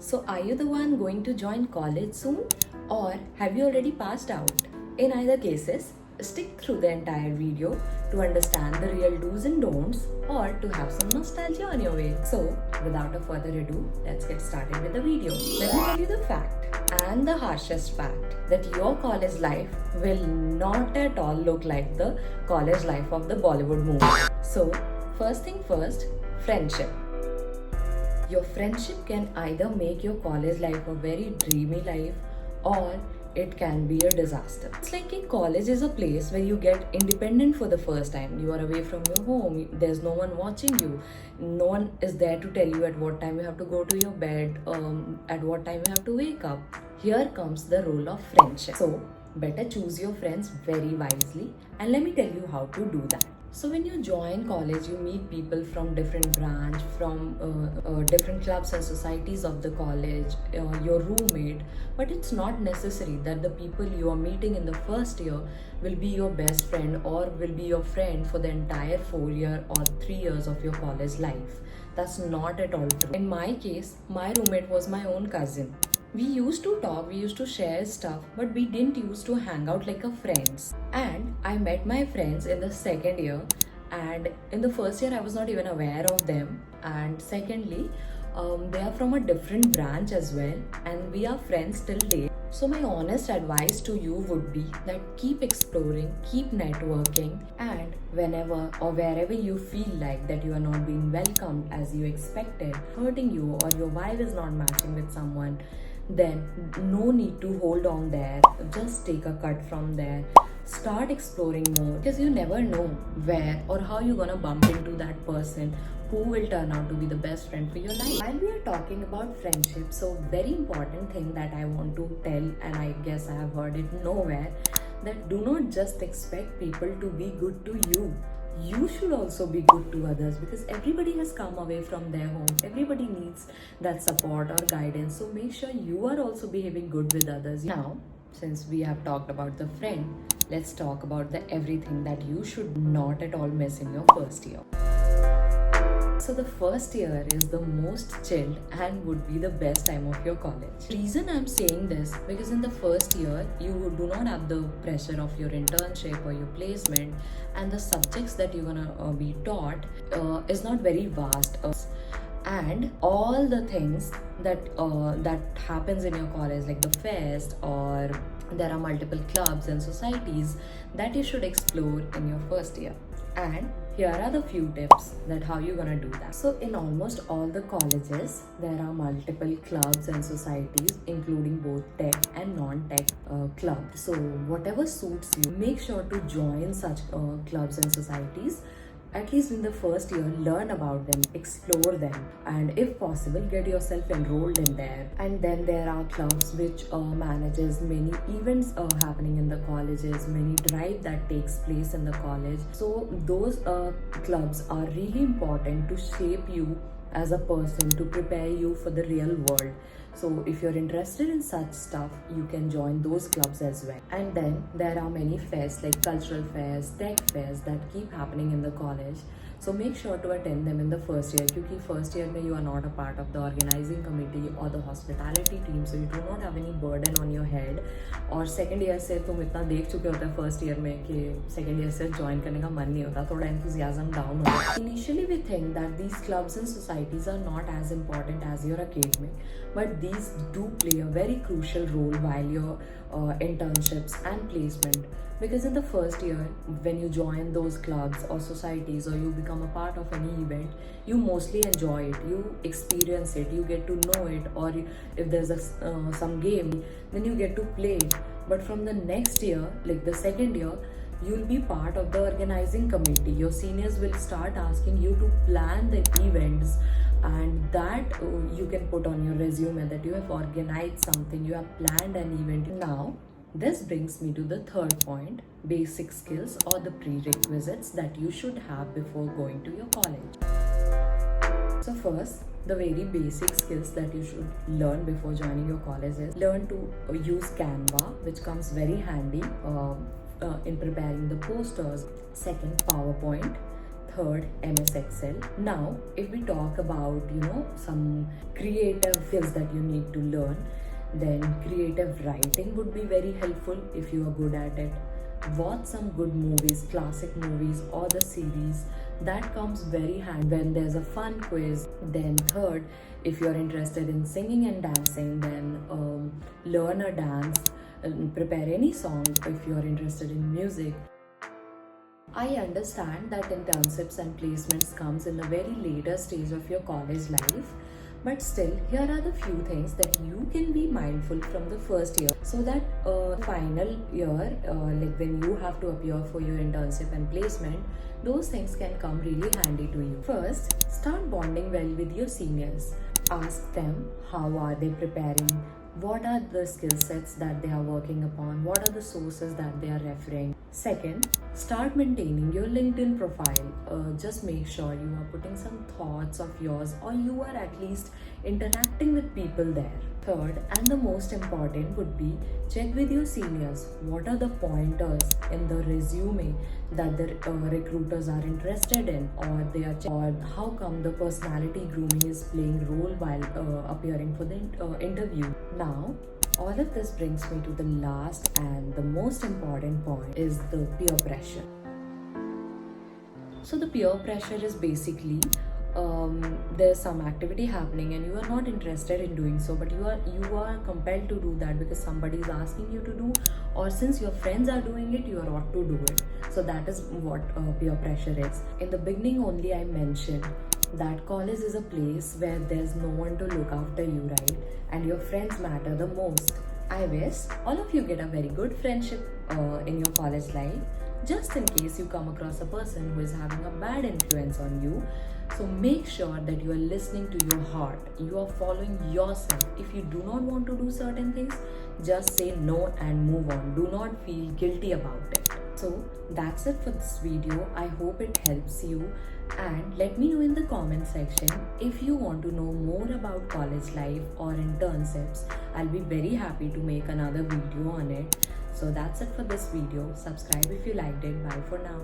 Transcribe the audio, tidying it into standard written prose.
So are you the one going to join college soon, or have you already passed out? In either cases, stick through the entire video to understand the real do's and don'ts, or to have some nostalgia on your way. So without a further ado, let's get started with the video. Let me tell you the fact, and the harshest fact, that your college life will not at all look like the college life of the Bollywood movie. So first thing first, friendship. Your friendship can either make your college life a very dreamy life, or it can be a disaster. It's like college is a place where you get independent for the first time. You are away from your home, there's no one watching you, no one is there to tell you at what time you have to go to your bed, at what time you have to wake up. Here comes the role of friendship. So better choose your friends very wisely, and let me tell you how to do that. So when you join college, you meet people from different branch, from different clubs and societies of the college, your roommate. But it's not necessary that the people you are meeting in the first year will be your best friend or will be your friend for the entire 4 year or 3 years of your college life. That's not at all true. In my case, my roommate was my own cousin. We used to talk, we used to share stuff, but we didn't used to hang out like a friends. And I met my friends in the second year, and in the first year I was not even aware of them. And secondly, they are from a different branch as well, and we are friends till date. So my honest advice to you would be that keep exploring, keep networking, and whenever or wherever you feel like that you are not being welcomed as you expected, hurting you, or your vibe is not matching with someone, then no need to hold on there. Just take a cut from there. Start exploring more, because you never know where or how you're gonna bump into that person who will turn out to be the best friend for your life. While we are talking about friendship, so very important thing that I want to tell, and I guess I have heard it nowhere, that do not just expect people to be good to you. You should also be good to others, because everybody has come away from their home. Everybody needs that support or guidance. So make sure you are also behaving good with others. Now, since we have talked about the friend, let's talk about the everything that you should not at all miss in your first year. So the first year is the most chilled and would be the best time of your college. Reason I'm saying this, because in the first year, you do not have the pressure of your internship or your placement, and the subjects that you're gonna be taught is not very vast. And all the things that happens in your college, like the fest, or there are multiple clubs and societies that you should explore in your first year. And here are the few tips that how you're gonna do that. So in almost all the colleges, there are multiple clubs and societies, including both tech and non-tech clubs. So whatever suits you, make sure to join such clubs and societies. At least in the first year, learn about them, explore them, and if possible, get yourself enrolled in there. And then there are clubs which manages many events happening in the colleges, many drive that takes place in the college. So those clubs are really important to shape you as a person, to prepare you for the real world. So if you're interested in such stuff, you can join those clubs as well. And then there are many fairs, like cultural fairs, tech fairs, that keep happening in the college. So make sure to attend them in the first year, because first year you are not a part of the organizing committee or the hospitality team, so you do not have any burden on your head. और second year से तुम इतना देख चुके होते हैं first year में कि second year से join करने का मन नहीं होता, थोड़ा enthusiasm down होता है. Initially we think that these clubs and societies are not as important as your academic, but these do play a very crucial role while your internships and placement. Because in the first year, when you join those clubs or societies, or you become a part of any event, you mostly enjoy it, you experience it, you get to know it, or if there's some game, then you get to play it. But from the next year, like the second year, you'll be part of the organizing committee. Your seniors will start asking you to plan the events, and that you can put on your resume that you have organized something, you have planned an event. Now, this brings me to the third point, basic skills or the prerequisites that you should have before going to your college. So first, the very basic skills that you should learn before joining your college is learn to use Canva, which comes very handy in preparing the posters. Second, PowerPoint. third, MS Excel. Now, if we talk about, some creative skills that you need to learn, then creative writing would be very helpful if you are good at it. Watch some good movies, classic movies or the series. That comes very handy when there's a fun quiz. Then third, if you're interested in singing and dancing, then learn a dance, prepare any song if you're interested in music. I understand that internships and placements comes in a very later stage of your college life, but still, here are the few things that you can be mindful from the first year, so that final year, like when you have to appear for your internship and placement, those things can come really handy to you. First, start bonding well with your seniors. Ask them how are they preparing, what are the skill sets that they are working upon, what are the sources that they are referring. Second, start maintaining your LinkedIn profile. Just make sure you are putting some thoughts of yours, or you are at least interacting with people there. Third, and the most important would be, check with your seniors. What are the pointers in the resume that the recruiters are interested in, or how come the personality grooming is playing role while appearing for the interview. Now, all of this brings me to the last and the most important point, is the peer pressure. So the peer pressure is basically there's some activity happening and you are not interested in doing so, but you are compelled to do that because somebody is asking you to do, or since your friends are doing it, you are ought to do it. So that is what peer pressure is. In the beginning only I mentioned that college is a place where there's no one to look after you, right? And your friends matter the most. I wish all of you get a very good friendship in your college life, just in case you come across a person who is having a bad influence on you. So make sure that you are listening to your heart, you are following yourself. If you do not want to do certain things, just say no and move on. Do not feel guilty about it. So that's it for this video. I hope it helps you, and let me know in the comment section if you want to know more about college life or internships. I'll be very happy to make another video on it. So that's it for this video. Subscribe if you liked it. Bye for now.